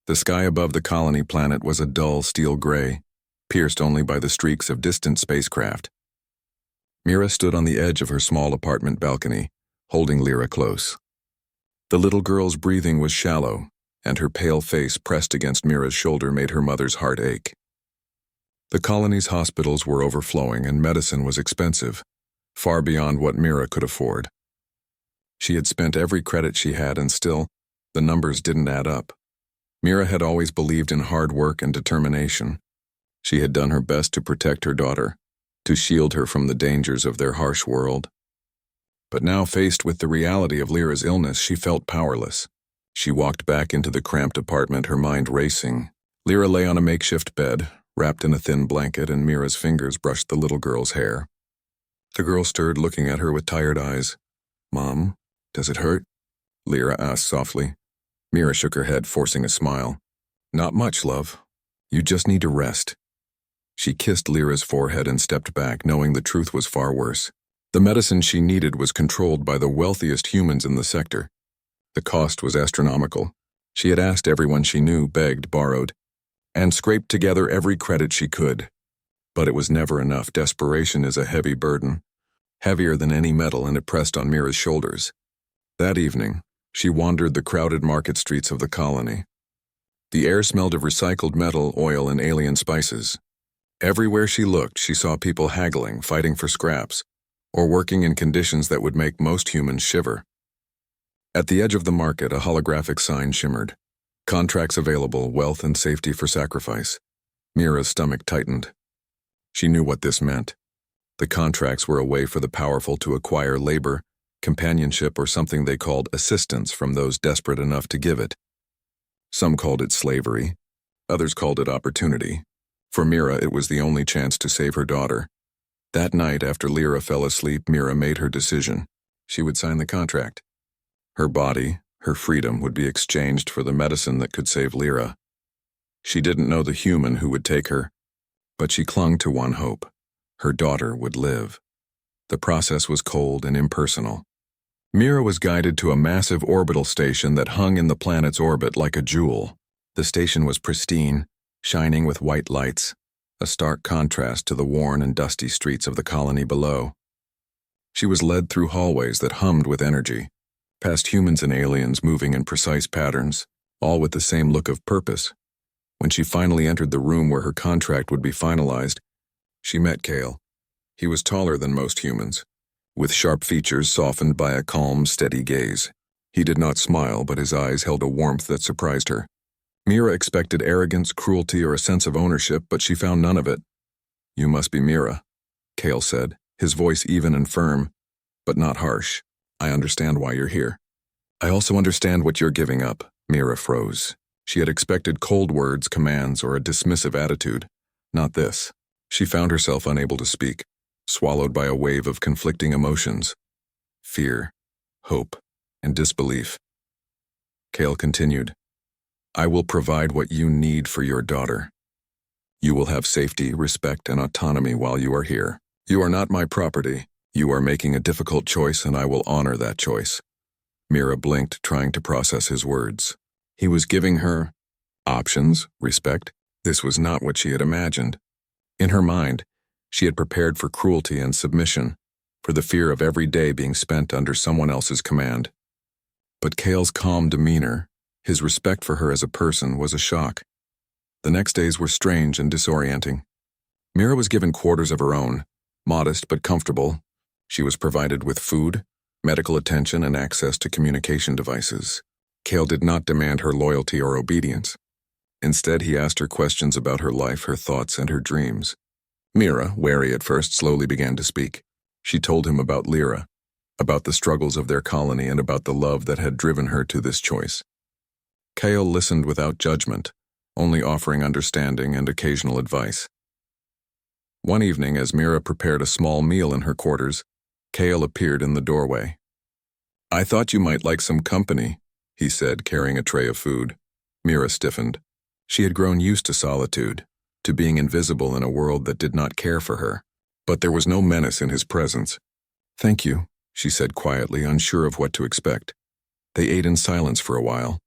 The sky above the colony planet was a dull steel gray, pierced only by the streaks of distant spacecraft. Mira stood on the edge of her small apartment balcony, holding Lyra close. The little girl's breathing was shallow, and her pale face pressed against Mira's shoulder made her mother's heart ache. The colony's hospitals were overflowing and medicine was expensive, far beyond what Mira could afford. She had spent every credit she had and still, the numbers didn't add up. Mira had always believed in hard work and determination. She had done her best to protect her daughter, to shield her from the dangers of their harsh world. But now, faced with the reality of Lyra's illness, she felt powerless. She walked back into the cramped apartment, her mind racing. Lyra lay on a makeshift bed, wrapped in a thin blanket, and Mira's fingers brushed the little girl's hair. The girl stirred, looking at her with tired eyes. "Mom, does it hurt?" Lyra asked softly. Mira shook her head, forcing a smile. "Not much, love. You just need to rest." She kissed Lyra's forehead and stepped back, knowing the truth was far worse. The medicine she needed was controlled by the wealthiest humans in the sector. The cost was astronomical. She had asked everyone she knew, begged, borrowed, and scraped together every credit she could. But it was never enough. Desperation is a heavy burden, heavier than any metal, and it pressed on Mira's shoulders. That evening, she wandered the crowded market streets of the colony. The air smelled of recycled metal, oil, and alien spices. Everywhere she looked, she saw people haggling, fighting for scraps, or working in conditions that would make most humans shiver. At the edge of the market, a holographic sign shimmered. Contracts available, wealth and safety for sacrifice. Mira's stomach tightened. She knew what this meant. The contracts were a way for the powerful to acquire labor, companionship, or something they called assistance from those desperate enough to give it. Some called it slavery. Others called it opportunity. For Mira, it was the only chance to save her daughter. That night, after Lyra fell asleep, Mira made her decision. She would sign the contract. Her body, her freedom, would be exchanged for the medicine that could save Lyra. She didn't know the human who would take her, but she clung to one hope. Her daughter would live. The process was cold and impersonal. Mira was guided to a massive orbital station that hung in the planet's orbit like a jewel. The station was pristine, shining with white lights, a stark contrast to the worn and dusty streets of the colony below. She was led through hallways that hummed with energy, past humans and aliens moving in precise patterns, all with the same look of purpose. When she finally entered the room where her contract would be finalized, she met Kale. He was taller than most humans, with sharp features softened by a calm, steady gaze. He did not smile, but his eyes held a warmth that surprised her. Mira expected arrogance, cruelty, or a sense of ownership, but she found none of it. "You must be Mira," Kale said, his voice even and firm, but not harsh. "I understand why you're here." "I also understand what you're giving up." Mira froze. She had expected cold words, commands, or a dismissive attitude. Not this. She found herself unable to speak, swallowed by a wave of conflicting emotions. Fear, hope, and disbelief. Kale continued, "I will provide what you need for your daughter. You will have safety, respect, and autonomy while you are here. You are not my property. You are making a difficult choice, and I will honor that choice." Mira blinked, trying to process his words. He was giving her options, respect. This was not what she had imagined. In her mind, she had prepared for cruelty and submission, for the fear of every day being spent under someone else's command. But Kale's calm demeanor, his respect for her as a person, was a shock. The next days were strange and disorienting. Mira was given quarters of her own, modest but comfortable. She was provided with food, medical attention, and access to communication devices. Kale did not demand her loyalty or obedience. Instead, he asked her questions about her life, her thoughts, and her dreams. Mira, wary at first, slowly began to speak. She told him about Lyra, about the struggles of their colony, and about the love that had driven her to this choice. Kale listened without judgment, only offering understanding and occasional advice. One evening, as Mira prepared a small meal in her quarters, Kale appeared in the doorway. "I thought you might like some company," he said, carrying a tray of food. Mira stiffened. She had grown used to solitude, to being invisible in a world that did not care for her. But there was no menace in his presence. "Thank you," she said quietly, unsure of what to expect. They ate in silence for a while.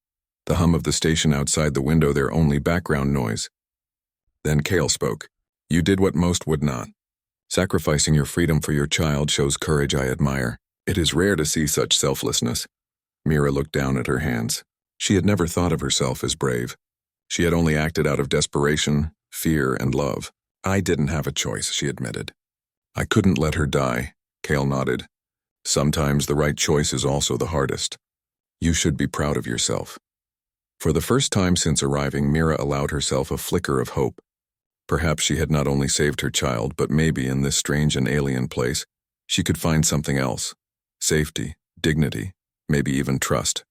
the hum of the station outside the window their only background noise. Then Cale spoke. You did what most would not. Sacrificing your freedom for your child shows courage I admire. It is rare to see such selflessness. Mira looked down at her hands. She had never thought of herself as brave. She had only acted out of desperation, fear, and love. I didn't have a choice, she admitted. I couldn't let her die, Cale nodded. Sometimes the right choice is also the hardest. You should be proud of yourself. For the first time since arriving, Mira allowed herself a flicker of hope. Perhaps she had not only saved her child, but maybe in this strange and alien place, she could find something else. Safety, dignity, maybe even trust.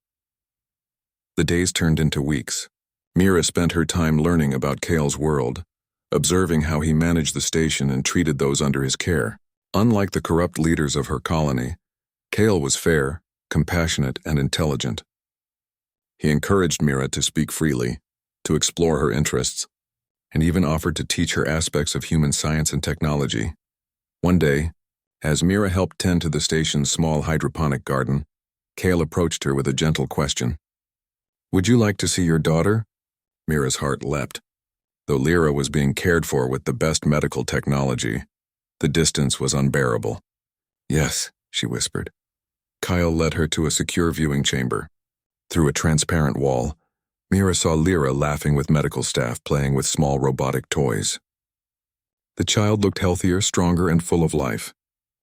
The days turned into weeks. Mira spent her time learning about Cale's world, observing how he managed the station and treated those under his care. Unlike the corrupt leaders of her colony, Cale was fair, compassionate, and intelligent. He encouraged Mira to speak freely, to explore her interests, and even offered to teach her aspects of human science and technology. One day, as Mira helped tend to the station's small hydroponic garden, Cale approached her with a gentle question. Would you like to see your daughter? Mira's heart leapt. Though Lyra was being cared for with the best medical technology, the distance was unbearable. Yes, she whispered. Kyle led her to a secure viewing chamber. Through a transparent wall, Mira saw Lyra laughing with medical staff playing with small robotic toys. The child looked healthier, stronger, and full of life.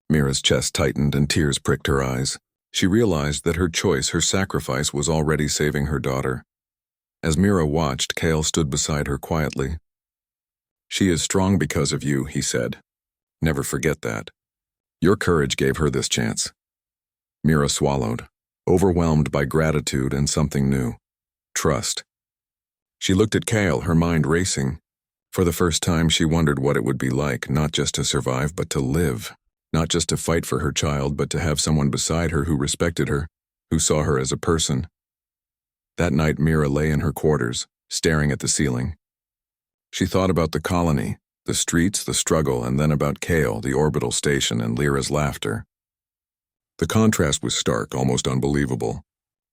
Mira's chest tightened and tears pricked her eyes. She realized that her choice, her sacrifice, was already saving her daughter. As Mira watched, Cale stood beside her quietly. She is strong because of you, he said. Never forget that. Your courage gave her this chance. Mira swallowed, overwhelmed by gratitude and something new. Trust. She looked at Cale, her mind racing. For the first time, she wondered what it would be like, not just to survive, but to live. Not just to fight for her child, but to have someone beside her who respected her, who saw her as a person. That night, Mira lay in her quarters, staring at the ceiling. She thought about the colony, the streets, the struggle, and then about Cale, the orbital station, and Lyra's laughter. The contrast was stark, almost unbelievable.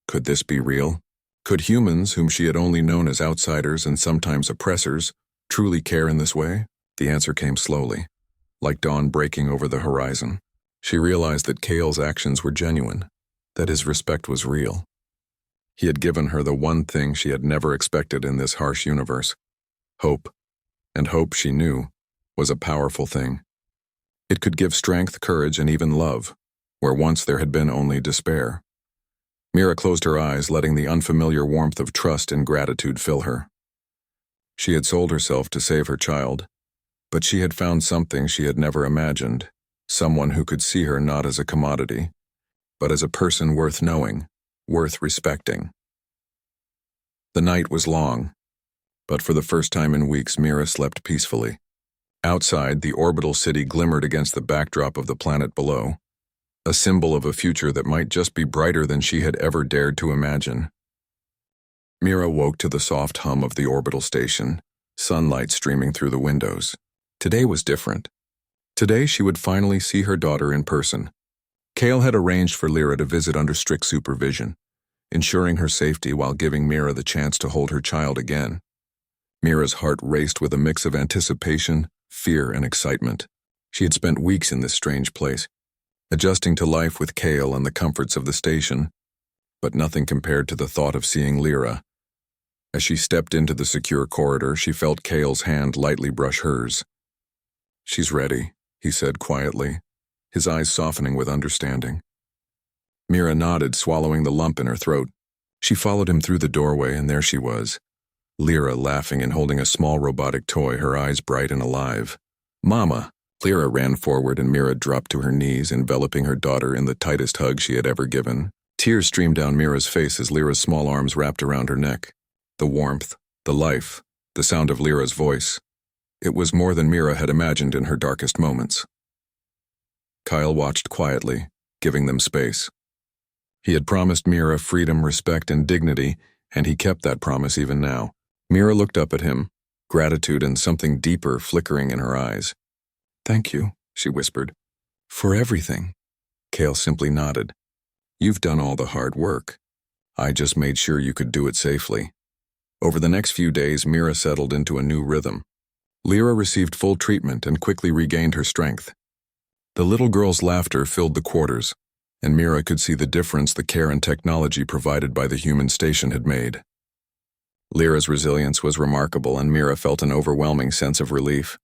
Could this be real? Could humans, whom she had only known as outsiders and sometimes oppressors, truly care in this way? The answer came slowly, like dawn breaking over the horizon. She realized that Cale's actions were genuine, that his respect was real. He had given her the one thing she had never expected in this harsh universe: hope. And hope, she knew, was a powerful thing. It could give strength, courage, and even love, where once there had been only despair. Mira closed her eyes, letting the unfamiliar warmth of trust and gratitude fill her. She had sold herself to save her child, but she had found something she had never imagined, someone who could see her not as a commodity, but as a person worth knowing, worth respecting. The night was long, but for the first time in weeks, Mira slept peacefully. Outside, the orbital city glimmered against the backdrop of the planet below, a symbol of a future that might just be brighter than she had ever dared to imagine. Mira woke to the soft hum of the orbital station, sunlight streaming through the windows. Today was different. Today she would finally see her daughter in person. Cale had arranged for Lyra to visit under strict supervision, ensuring her safety while giving Mira the chance to hold her child again. Mira's heart raced with a mix of anticipation, fear, and excitement. She had spent weeks in this strange place, adjusting to life with Cale and the comforts of the station, but nothing compared to the thought of seeing Lyra. As she stepped into the secure corridor, she felt Cale's hand lightly brush hers. She's ready, he said quietly, his eyes softening with understanding. Mira nodded, swallowing the lump in her throat. She followed him through the doorway, and there she was, Lyra laughing and holding a small robotic toy, her eyes bright and alive. Mama! Lyra ran forward and Mira dropped to her knees, enveloping her daughter in the tightest hug she had ever given. Tears streamed down Mira's face as Lyra's small arms wrapped around her neck. The warmth, the life, the sound of Lyra's voice. It was more than Mira had imagined in her darkest moments. Kyle watched quietly, giving them space. He had promised Mira freedom, respect, and dignity, and he kept that promise even now. Mira looked up at him, gratitude and something deeper flickering in her eyes. Thank you, she whispered. For everything. Cale simply nodded. You've done all the hard work. I just made sure you could do it safely." Over the next few days, Mira settled into a new rhythm. Lyra received full treatment and quickly regained her strength. The little girl's laughter filled the quarters, and Mira could see the difference the care and technology provided by the human station had made. Lyra's resilience was remarkable, and Mira felt an overwhelming sense of relief.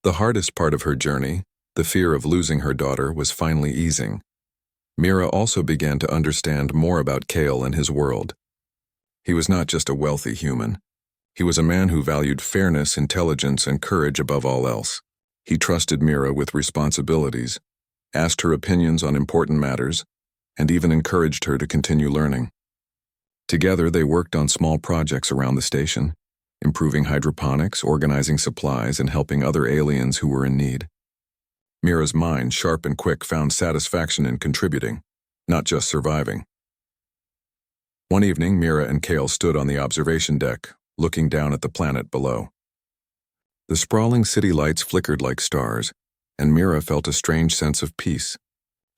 The hardest part of her journey, the fear of losing her daughter, was finally easing. Mira also began to understand more about Kale and his world. He was not just a wealthy human. He was a man who valued fairness, intelligence, and courage above all else. He trusted Mira with responsibilities, asked her opinions on important matters, and even encouraged her to continue learning. Together, they worked on small projects around the station, improving hydroponics, organizing supplies, and helping other aliens who were in need. Mira's mind, sharp and quick, found satisfaction in contributing, not just surviving. One evening, Mira and Kale stood on the observation deck, looking down at the planet below. The sprawling city lights flickered like stars, and Mira felt a strange sense of peace.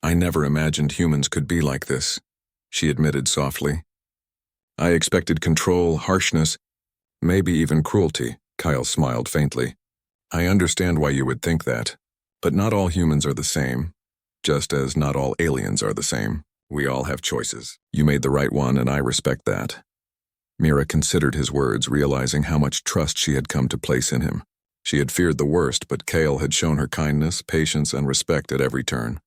"I never imagined humans could be like this," she admitted softly. "I expected control, harshness, maybe even cruelty," Kyle smiled faintly. "I understand why you would think that. But not all humans are the same, just as not all aliens are the same. We all have choices. You made the right one, and I respect that." Mira considered his words, realizing how much trust she had come to place in him. She had feared the worst, but Kale had shown her kindness, patience, and respect at every turn.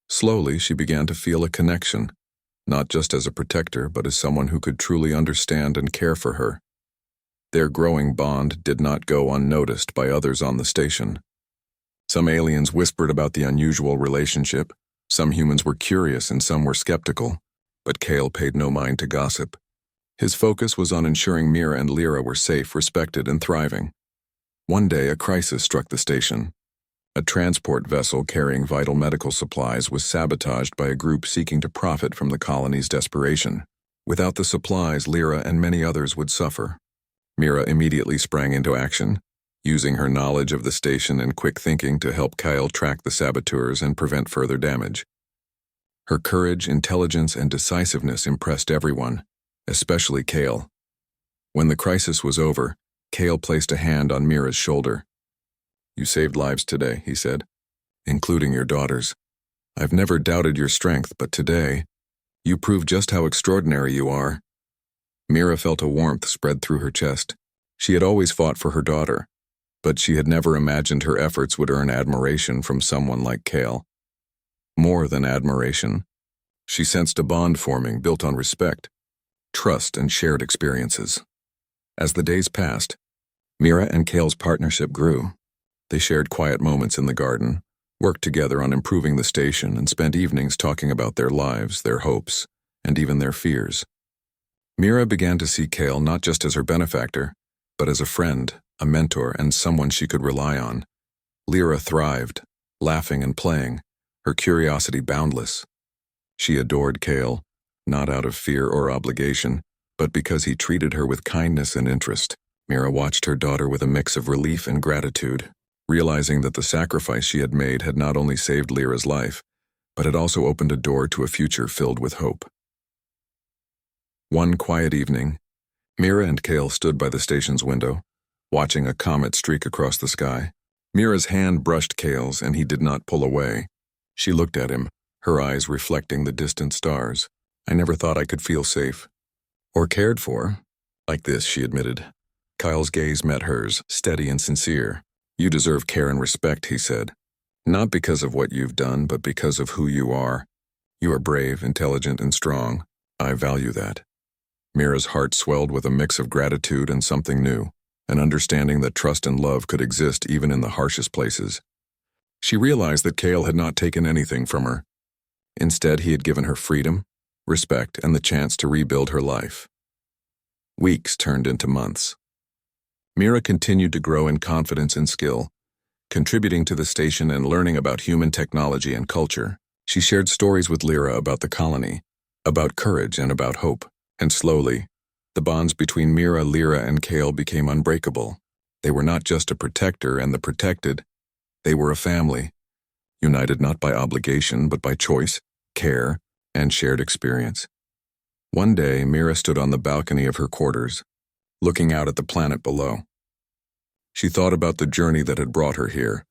Slowly, she began to feel a connection, not just as a protector, but as someone who could truly understand and care for her. Their growing bond did not go unnoticed by others on the station. Some aliens whispered about the unusual relationship, some humans were curious and some were skeptical, but Kale paid no mind to gossip. His focus was on ensuring Mira and Lyra were safe, respected, and thriving. One day, a crisis struck the station. A transport vessel carrying vital medical supplies was sabotaged by a group seeking to profit from the colony's desperation. Without the supplies, Lyra and many others would suffer. Mira immediately sprang into action, using her knowledge of the station and quick thinking to help Kyle track the saboteurs and prevent further damage. Her courage, intelligence, and decisiveness impressed everyone, especially Kale. When the crisis was over, Kale placed a hand on Mira's shoulder. "You saved lives today," he said, "including your daughter's. I've never doubted your strength, but today, you proved just how extraordinary you are." Mira felt a warmth spread through her chest. She had always fought for her daughter, but she had never imagined her efforts would earn admiration from someone like Kale. More than admiration, she sensed a bond forming built on respect, trust, and shared experiences. As the days passed, Mira and Kale's partnership grew. They shared quiet moments in the garden, worked together on improving the station, and spent evenings talking about their lives, their hopes, and even their fears. Mira began to see Kale not just as her benefactor, but as a friend, a mentor, and someone she could rely on. Lyra thrived, laughing and playing, her curiosity boundless. She adored Kale, not out of fear or obligation, but because he treated her with kindness and interest. Mira watched her daughter with a mix of relief and gratitude, realizing that the sacrifice she had made had not only saved Lyra's life, but had also opened a door to a future filled with hope. One quiet evening, Mira and Kale stood by the station's window, watching a comet streak across the sky. Mira's hand brushed Kale's, and he did not pull away. She looked at him, her eyes reflecting the distant stars. "I never thought I could feel safe or cared for like this," she admitted. Kyle's gaze met hers, steady and sincere. "You deserve care and respect," he said. "Not because of what you've done, but because of who you are. You are brave, intelligent, and strong. I value that." Mira's heart swelled with a mix of gratitude and something new, an understanding that trust and love could exist even in the harshest places. She realized that Kale had not taken anything from her. Instead, he had given her freedom, respect, and the chance to rebuild her life. Weeks turned into months. Mira continued to grow in confidence and skill, contributing to the station and learning about human technology and culture. She shared stories with Lyra about the colony, about courage, and about hope. And slowly, the bonds between Mira, Lyra, and Kale became unbreakable. They were not just a protector and the protected. They were a family, united not by obligation but by choice, care, and shared experience. One day, Mira stood on the balcony of her quarters, looking out at the planet below. She thought about the journey that had brought her here,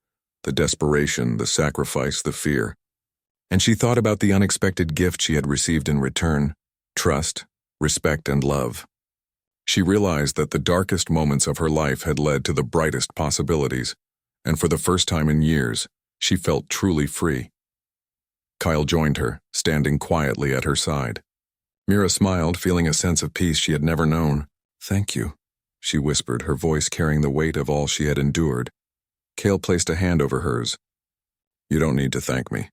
the desperation, the sacrifice, the fear. And she thought about the unexpected gift she had received in return: trust, respect, and love. She realized that the darkest moments of her life had led to the brightest possibilities, and for the first time in years, she felt truly free. Kyle joined her, standing quietly at her side. Mira smiled, feeling a sense of peace she had never known. "Thank you," she whispered, her voice carrying the weight of all she had endured. Kale placed a hand over hers. "You don't need to thank me.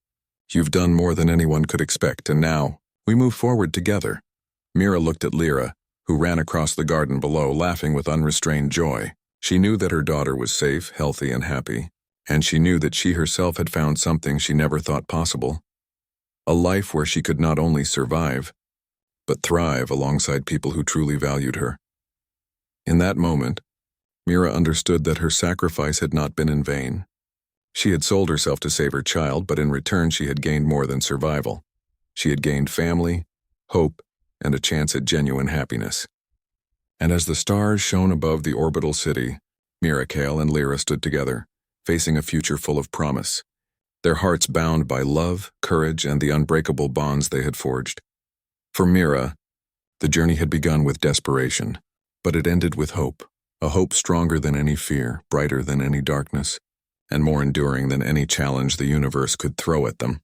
You've done more than anyone could expect, and now, we move forward together." Mira looked at Lyra, who ran across the garden below, laughing with unrestrained joy. She knew that her daughter was safe, healthy, and happy, and she knew that she herself had found something she never thought possible: a life where she could not only survive, but thrive alongside people who truly valued her. In that moment, Mira understood that her sacrifice had not been in vain. She had sold herself to save her child, but in return she had gained more than survival. She had gained family, hope, and a chance at genuine happiness. And as the stars shone above the orbital city, Mira, Kale, and Lyra stood together, facing a future full of promise, their hearts bound by love, courage, and the unbreakable bonds they had forged. For Mira, the journey had begun with desperation, but it ended with hope, a hope stronger than any fear, brighter than any darkness, and more enduring than any challenge the universe could throw at them.